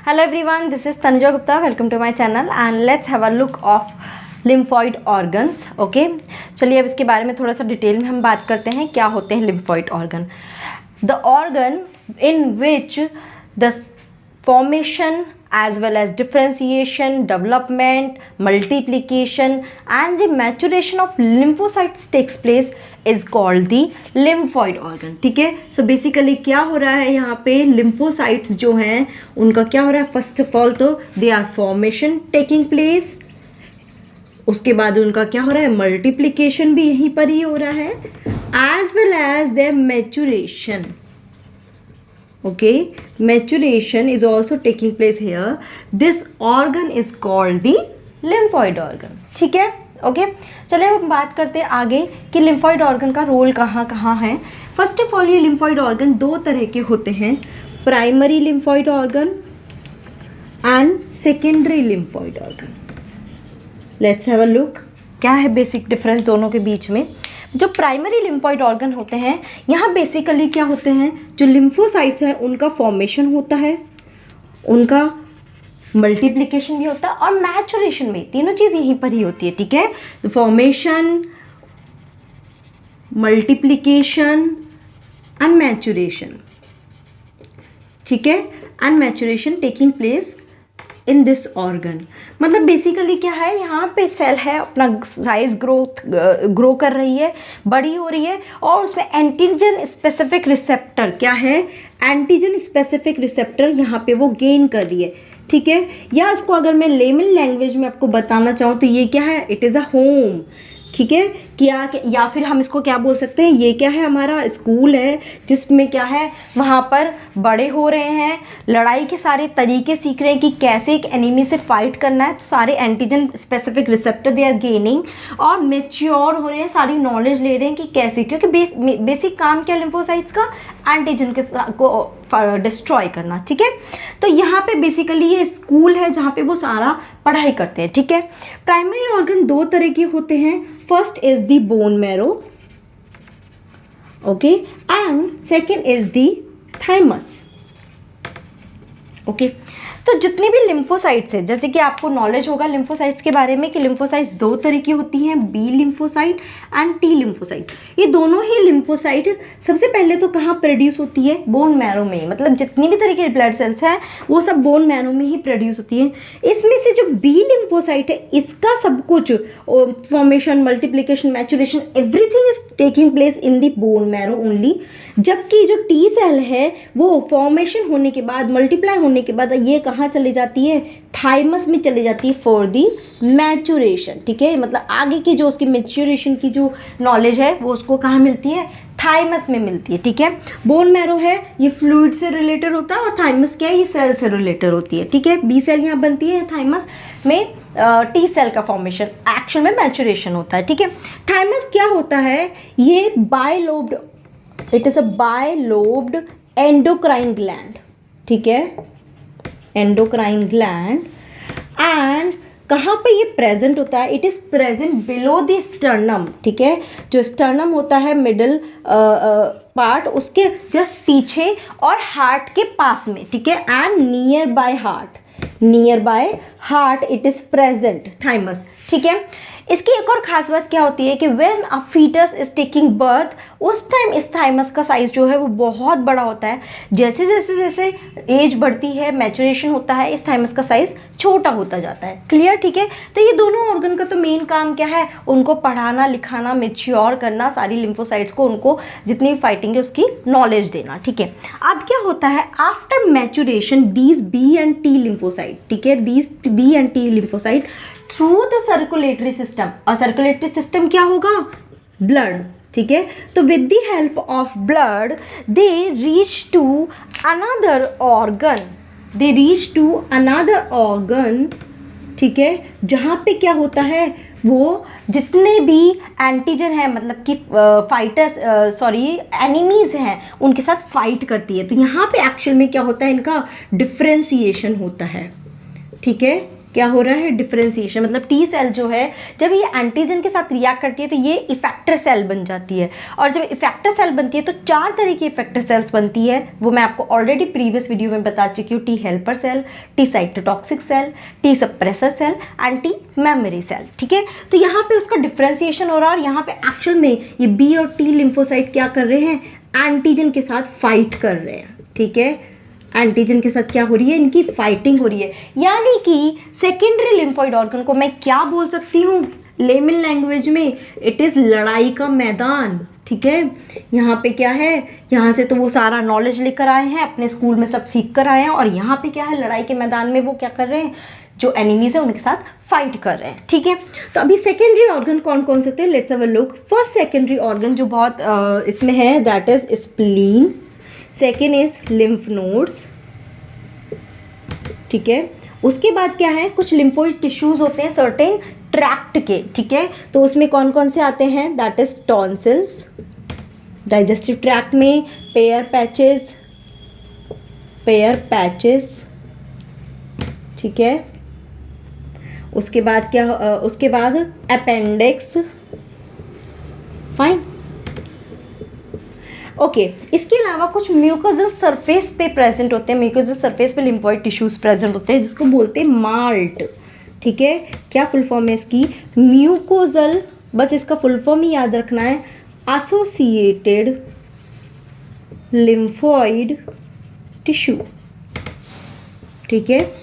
Hello everyone, this is Tanuja Gupta. Welcome to my channel and let's have a look of lymphoid organs. Okay, चलिए अब इसके बारे में थोड़ा सा डिटेल में हम बात करते हैं क्या होते हैं lymphoid organ. The organ in which the formation as well as differentiation, development, multiplication and the maturation of lymphocytes takes place is called the lymphoid organ. ठीक है, सो बेसिकली क्या हो रहा है यहाँ पे, lymphocytes जो हैं उनका क्या हो रहा है, फर्स्ट ऑफ ऑल तो they are formation taking place, उसके बाद उनका क्या हो रहा है, मल्टीप्लिकेशन भी यहीं पर ही हो रहा है, as well as their maturation. Okay, maturation is also taking place here. This organ is called the lymphoid organ. ठीक है, ओके चलिए अब हम बात करते हैं आगे कि lymphoid organ का रोल कहाँ कहाँ है. फर्स्ट ऑफ ऑल ये lymphoid organ दो तरह के होते हैं, primary lymphoid organ and secondary lymphoid organ. Let's have a look क्या है बेसिक डिफरेंस दोनों के बीच में. जो प्राइमरी लिम्फॉइड ऑर्गन होते हैं यहाँ बेसिकली क्या होते हैं, जो लिम्फोसाइट्स हैं उनका फॉर्मेशन होता है, उनका मल्टीप्लिकेशन भी होता है और मैचुरेशन भी, तीनों चीज़ यहीं पर ही होती है. ठीक है, तो फॉर्मेशन, मल्टीप्लिकेशन एंड मैचुरेशन. ठीक है, and maturation taking place in this organ. मतलब बेसिकली क्या है, यहाँ पे सेल है अपना साइज ग्रो कर रही है, बड़ी हो रही है और उसमें एंटीजन स्पेसिफिक रिसेप्टर क्या है, एंटीजन स्पेसिफिक रिसेप्टर यहाँ पे वो गेन कर रही है. ठीक है, या इसको अगर मैं लेमन लैंग्वेज में आपको बताना चाहूँ तो ये क्या है, इट इज़ अ होम. ठीक है, क्या या फिर हम इसको क्या बोल सकते हैं, ये क्या है, हमारा स्कूल है जिसमें क्या है, वहाँ पर बड़े हो रहे हैं, लड़ाई के सारे तरीके सीख रहे हैं कि कैसे एक एनिमी से फाइट करना है. तो सारे antigen specific receptor they are gaining और मेच्योर हो रहे हैं, सारी नॉलेज ले रहे हैं कि कैसे, क्योंकि बेसिक काम क्या लिम्फोसाइट्स का, एंटीजन को डिस्ट्रॉय करना. ठीक है, तो यहाँ पे बेसिकली ये स्कूल है जहाँ पे वो सारा पढ़ाई करते हैं. ठीक है, प्राइमरी ऑर्गन दो तरह के होते हैं. First is the bone marrow, okay, and second is the thymus. Okay, तो जितने भी लिम्फोसाइट्स हैं, जैसे कि आपको नॉलेज होगा लिम्फोसाइट्स के बारे में कि लिम्फोसाइट्स दो तरह की होती हैं, B lymphocyte and T lymphocyte. ये दोनों ही लिम्फोसाइट सबसे पहले तो कहाँ प्रोड्यूस होती है, बोन मैरो में. मतलब जितनी भी तरह के ब्लड सेल्स हैं वो सब बोन मैरो में ही प्रोड्यूस होती है. इसमें से जो बी लिम्फोसाइट है इसका सब कुछ formation, multiplication, maturation, everything is taking place in the bone marrow only. जबकि जो टी सेल है वो फॉर्मेशन होने के बाद, मल्टीप्लाई होने के बाद ये कहाँ चली जाती है, थाइमस में चली जाती है फॉर दी मैचुरेशन. ठीक है, मतलब आगे की जो उसकी मैचुरेशन की जो नॉलेज है वो उसको कहाँ मिलती है, थाइमस में मिलती है. ठीक है, बोन मैरो है ये फ्लूइड से रिलेटेड होता है और थाइमस क्या है, ये सेल से रिलेटेड होती है. ठीक है, बी सेल यहाँ बनती है, थाइमस में टी सेल का फॉर्मेशन, एक्चुअल में मैचुरेशन होता है. ठीक है, थाइमस क्या होता है, ये bilobed, it is a bilobed endocrine gland. ठीक है, एंडोक्राइन ग्लैंड. एंड कहाँ पे ये प्रेजेंट होता है, it is present below the sternum. ठीक है, जो स्टर्नम होता है मिडल पार्ट, उसके जस्ट पीछे और हार्ट के पास में. ठीक है, and near by heart it is present thymus. ठीक है, इसकी एक और खास बात क्या होती है कि when a fetus is taking birth, उस टाइम इस थाइमस का साइज जो है वो बहुत बड़ा होता है. जैसे जैसे जैसे एज बढ़ती है, मैचुरेशन होता है, इस थाइमस का साइज छोटा होता जाता है. क्लियर. ठीक है, तो ये दोनों ऑर्गन का तो मेन काम क्या है, उनको पढ़ाना, लिखाना, मेच्योर करना, सारी लिम्फोसाइट्स को उनको जितनी भी फाइटिंग है उसकी नॉलेज देना. ठीक है, अब क्या होता है, after maturation these B and T lymphocyte, ठीक है, these B and T lymphocyte through the circulatory system, और सर्कुलेटरी सिस्टम क्या होगा, ब्लड. ठीक है, तो with the help of blood they reach to another organ. ठीक है, जहाँ पे क्या होता है, वो जितने भी एंटीजन है, मतलब कि एनिमीज हैं उनके साथ फाइट करती है. तो यहाँ पे एक्चुअल में क्या होता है, इनका डिफ्रेंसिएशन होता है. ठीक है, क्या हो रहा है, डिफरेंशिएशन। मतलब टी सेल जो है जब ये एंटीजन के साथ रिएक्ट करती है तो ये इफेक्टर सेल बन जाती है, और जब इफेक्टर सेल बनती है तो 4 तरह की इफेक्टर सेल्स बनती है, वो मैं आपको ऑलरेडी प्रीवियस वीडियो में बता चुकी हूँ। T helper cell, T cytotoxic cell, T suppressor cell and T memory cell. ठीक है, तो यहाँ पे उसका डिफरेंशिएशन हो रहा है, और यहाँ पे एक्चुअल में ये बी और टी लिम्फोसाइट क्या कर रहे हैं, एंटीजन के साथ फाइट कर रहे हैं। ठीक है, एंटीजन के साथ क्या हो रही है, इनकी फाइटिंग हो रही है। यानी कि सेकेंडरी लिम्फोइड ऑर्गन को मैं क्या बोल सकती हूँ लेमन लैंग्वेज में, इट इज़ लड़ाई का मैदान। ठीक है, यहाँ पे क्या है, यहाँ से तो वो सारा नॉलेज लेकर आए हैं, अपने स्कूल में सब सीख कर आए हैं, और यहाँ पे क्या है, लड़ाई के मैदान में वो क्या कर रहे हैं, जो एनिमीज है उनके साथ फाइट कर रहे हैं। ठीक है, तो अभी सेकेंडरी ऑर्गन कौन कौन से थे, let's have a look. First secondary organ जो बहुत इसमें है, that is spleen, second is lymph nodes. ठीक है, उसके बाद क्या है, कुछ लिम्फोइड टिश्यूज होते हैं सर्टेन ट्रैक्ट के। ठीक है, तो उसमें कौन कौन से आते हैं, that is tonsils, digestive tract में पेयर पैचेस। ठीक है, उसके बाद क्या, उसके बाद अपेंडिक्स। फाइन, ओके इसके अलावा कुछ म्यूकोजल सरफेस पे प्रेजेंट होते हैं, म्यूकोजल सरफेस पे लिम्फोइड टिश्यूज प्रेजेंट होते हैं जिसको बोलते हैं माल्ट। ठीक है, क्या फुल फॉर्म है इसकी, म्यूकोजल, बस इसका फुल फॉर्म ही याद रखना है, एसोसिएटेड लिम्फोइड टिश्यू। ठीक है,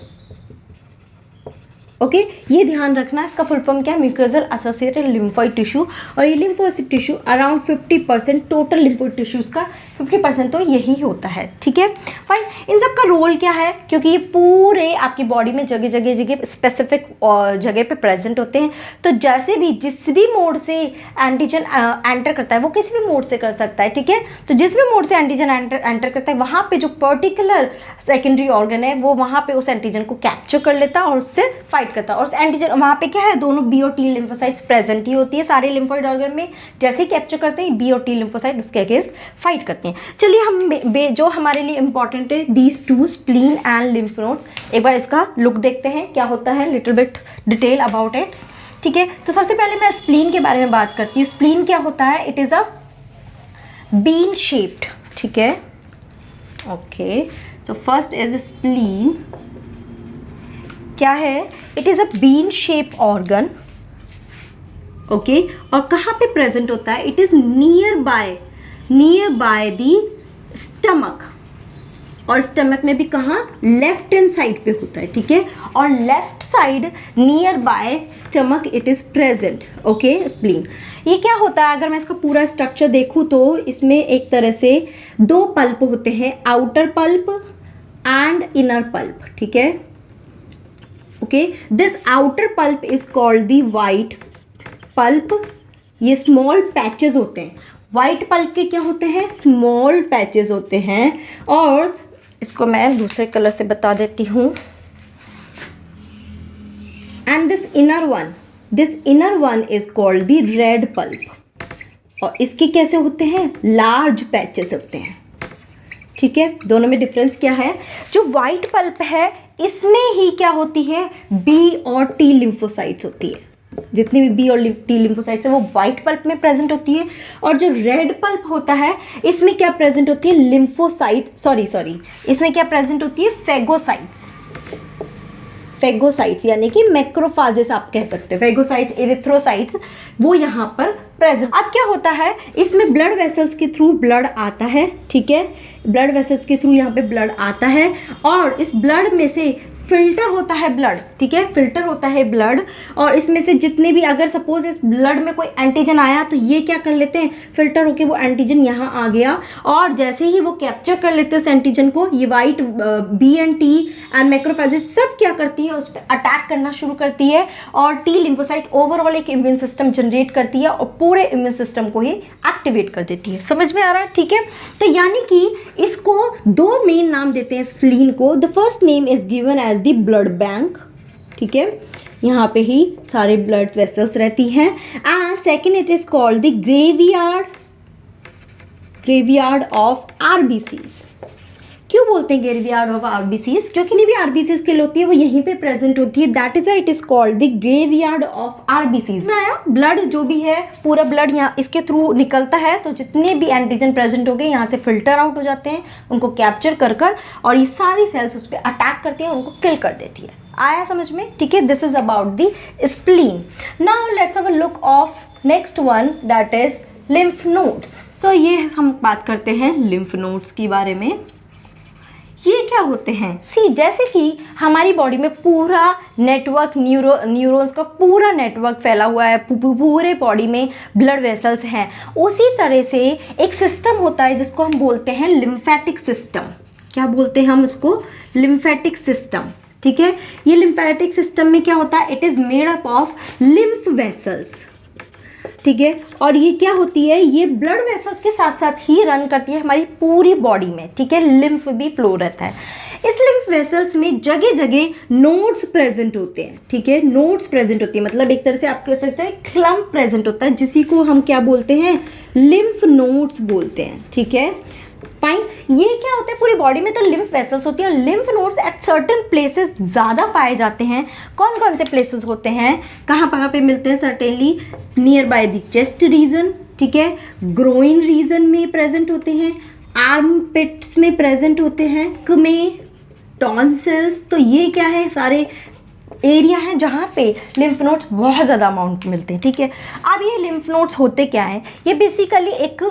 ओके ये ध्यान रखना, इसका फुल फॉर्म क्या है, म्यूकोजल एसोसिएटेड लिम्फोइड टिश्यू। और ये lymphocytic tissue around 50% total lymphoid tissues का 50% तो यही होता है। ठीक है, फाइन, इन सब का रोल क्या है, क्योंकि ये पूरे आपकी बॉडी में जगह जगह स्पेसिफिक जगह पे प्रेजेंट होते हैं, तो जैसे भी जिस भी मोड से एंटीजन एंटर करता है वो किसी भी मोड से कर सकता है। ठीक है, तो जिस भी मोड से एंटीजन एंटर करता है वहाँ पे जो पर्टिकुलर सेकेंडरी ऑर्गन है वो वहाँ पे उस एंटीजन को कैप्चर कर लेता है और उससे फाइट करता है। और एंटीजन वहाँ पे क्या है, दोनों बी और टी लिम्फोसाइट्स प्रेजेंट ही होती है सारे लिम्फोइड ऑर्गन में, जैसे ही कैप्चर करते हैं बी और टी लिम्फोसाइट उसके अगेंस्ट फाइट करते हैं। चलिए हम जो हमारे लिए इंपॉर्टेंट है, these two spleen and lymph nodes, एक बार इसका लुक देखते हैं क्या होता है, little bit detail about it. ठीक है, तो सबसे पहले मैं स्प्लीन के बारे में बात करती हूँ। स्प्लीन क्या होता है, it is a bean shaped. ठीक है, okay so first is spleen, क्या है, it is a bean shape organ. Okay, और कहाँ पे प्रेजेंट होता है, it is near by the stomach, और स्टमक में भी कहाँ, लेफ्ट हैंड साइड पे होता है। ठीक है, और left side near by stomach it is present. Okay, spleen ये क्या होता है, अगर मैं इसका पूरा स्ट्रक्चर देखूँ तो इसमें एक तरह से 2 पल्प होते हैं, outer pulp and inner pulp. ठीक है, okay this outer pulp is called the white pulp. ये स्मॉल पैचेस होते हैं, वाइट पल्प के क्या होते हैं, स्मॉल पैचेस होते हैं। और इसको मैं दूसरे कलर से बता देती हूँ, and this inner one is called the red pulp. और इसके कैसे होते हैं, लार्ज पैचेस होते हैं। ठीक है, दोनों में डिफरेंस क्या है, जो वाइट पल्प है इसमें ही क्या होती है, बी और टी लिम्फोसाइट्स होती है, जितनी भी बी और टी लिम्फोसाइट्स है वो वाइट पल्प में प्रेजेंट होती है। और जो रेड पल्प होता है इसमें क्या प्रेजेंट होती है, इसमें क्या प्रेजेंट होती है, फेगोसाइट्स यानी कि मैक्रोफाजेस आप कह सकते हैं, फेगोसाइट्स, एरिथ्रोसाइट्स वो यहाँ पर प्रेजेंट। अब क्या होता है, इसमें ब्लड वेसल्स के थ्रू ब्लड आता है। ठीक है, ब्लड वेसल्स के थ्रू यहाँ पे ब्लड आता है, और इस ब्लड में से फिल्टर होता है ब्लड। ठीक है, फिल्टर होता है ब्लड, और इसमें से जितने भी, अगर सपोज इस ब्लड में कोई एंटीजन आया तो ये क्या कर लेते हैं, फिल्टर होके वो एंटीजन यहाँ आ गया, और जैसे ही वो कैप्चर कर लेते हैं उस एंटीजन को, ये white B and T and macrophages सब क्या करती है, उस पर अटैक करना शुरू करती है, और टी लिम्फोसाइट ओवरऑल एक इम्यून सिस्टम जनरेट करती है और पूरे इम्यून सिस्टम को ही एक्टिवेट कर देती है। समझ में आ रहा है? ठीक है, तो यानी कि इसको 2 मेन नाम देते हैं स्प्लीन को। The first name is given as the blood bank. ठीक है, यहाँ पे ही सारे ब्लड वेसल्स रहती हैं। And second it is called the graveyard of RBCs. क्यों बोलते हैं ग्रेवयार्ड ऑफ आरबीसीज? क्योंकि नहीं भी आरबीसीज के लिए होती है, वो यहीं पे प्रेजेंट होती है, that is why it is called the graveyard of RBCs. Blood जो भी है, पूरा ब्लड यहाँ इसके थ्रू निकलता है, तो जितने भी एंटीजन प्रेजेंट हो गए यहाँ से फिल्टर आउट हो जाते हैं, उनको कैप्चर कर और ये सारी सेल्स उस पर अटैक करती हैं, उनको किल कर देती है। आया समझ में? ठीक है, this is about the spleen. Now let's have a look of next one, that is lymph nodes. So ये हम बात करते हैं लिम्फ नोड्स के बारे में। ये क्या होते हैं? सी, जैसे कि हमारी बॉडी में पूरा नेटवर्क न्यूरॉन्स का पूरा नेटवर्क फैला हुआ है, पूरे बॉडी में ब्लड वेसल्स हैं, उसी तरह से एक सिस्टम होता है जिसको हम बोलते हैं लिम्फेटिक सिस्टम। क्या बोलते हैं हम उसको? Lymphatic system. ठीक है, ये लिम्फेटिक सिस्टम में क्या होता है? It is made up of lymph vessels. ठीक है, और ये क्या होती है? ये ब्लड वेसल्स के साथ साथ ही रन करती है हमारी पूरी बॉडी में। ठीक है, लिम्फ भी फ्लो रहता है। इस लिम्फ वेसल्स में जगह जगह नोड्स प्रेजेंट होते हैं। ठीक है, नोड्स प्रेजेंट होती है, मतलब एक तरह से आप कह सकते हैं क्लम्प प्रेजेंट होता है, जिसी को हम क्या बोलते हैं? लिम्फ नोड्स बोलते हैं। ठीक है, फाइन। ये क्या होता है? पूरी बॉडी में तो लिम्फ वेसल्स होती है और lymph nodes at certain places ज़्यादा पाए जाते हैं। कौन कौन से प्लेसेस होते हैं? कहाँ पे मिलते हैं? Certainly near by the chest region. ठीक है, ग्रोइन रीजन में प्रेजेंट होते हैं, आर्म पिट्स में प्रेजेंट होते हैं, नेक में, टॉन्सिल्स। तो ये क्या है? सारे एरिया है जहाँ पे लिम्फ नोड्स बहुत ज़्यादा अमाउंट मिलते हैं। ठीक है, अब ये लिम्फ नोड्स होते क्या है? ये बेसिकली एक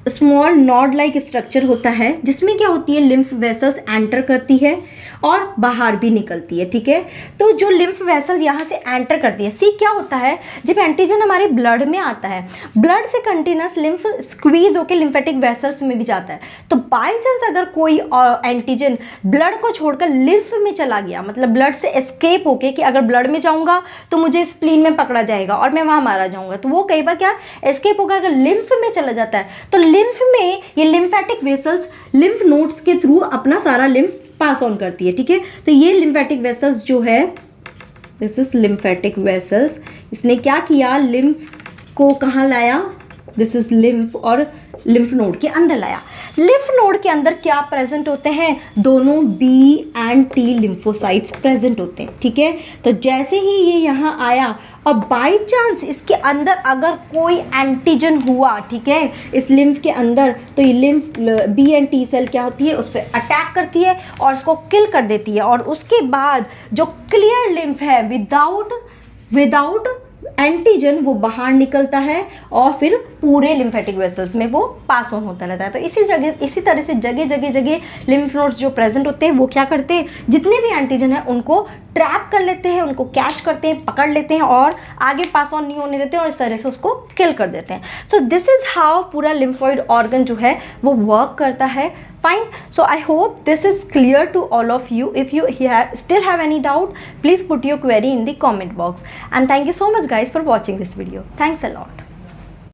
स्मॉल नॉड लाइक स्ट्रक्चर होता है, जिसमें क्या होती है? लिम्फ वेसल्स एंटर करती है और बाहर भी निकलती है। ठीक है, तो जो लिम्फ वेसल्स यहाँ से एंटर करती है, सी क्या होता है? जब एंटीजन हमारे ब्लड में आता है, ब्लड से कंटिन्यूस लिम्फ स्क्वीज होकर लिम्फेटिक वेसल्स में भी जाता है। तो बाय चांस अगर कोई एंटीजन ब्लड को छोड़कर लिम्फ में चला गया, मतलब ब्लड से एस्केप होके, कि अगर ब्लड में जाऊंगा तो मुझे स्प्लीन में पकड़ा जाएगा और मैं वहाँ मारा जाऊंगा, तो वो कई बार क्या एस्केप होगा। अगर लिम्फ में चला जाता है तो लिम्फ में ये लिम्फेटिक वेसल्स लिम्फ नोड्स के थ्रू अपना सारा लिम्फ पास ऑन करती है। ठीक है, तो ये लिम्फेटिक वेसल्स जो है, दिस इज लिम्फेटिक वेसल्स, इसने क्या किया? लिम्फ को कहाँ लाया? दिस इज लिम्फ, और लिम्फ नोड के अंदर लाया। लिम्फ नोड के अंदर क्या प्रेजेंट होते हैं? दोनों B and T lymphocytes present होते हैं। ठीक है, तो जैसे ही ये यहाँ आया और बाय चांस इसके अंदर अगर कोई एंटीजन हुआ, ठीक है, इस लिम्फ के अंदर, तो ये lymph B and T cell क्या होती है? उस पर अटैक करती है और उसको किल कर देती है, और उसके बाद जो क्लियर लिम्फ है विदाउट एंटीजन, वो बाहर निकलता है और फिर पूरे लिम्फेटिक वेसल्स में वो पास ऑन होता रहता है। तो इसी तरह से जगह जगह लिम्फ नोड्स जो प्रेजेंट होते हैं, वो क्या करते हैं? जितने भी एंटीजन है उनको ट्रैप कर लेते हैं, उनको कैच करते हैं, पकड़ लेते हैं और आगे पास ऑन नहीं होने देते और इस तरह से उसको किल कर देते हैं। सो दिस इज हाउ पूरा लिम्फॉइड ऑर्गन जो है वो वर्क करता है। Fine. So I hope this is clear to all of you. If you still have any doubt, please put your query in the comment box. And thank you so much guys for watching this video. Thanks a lot.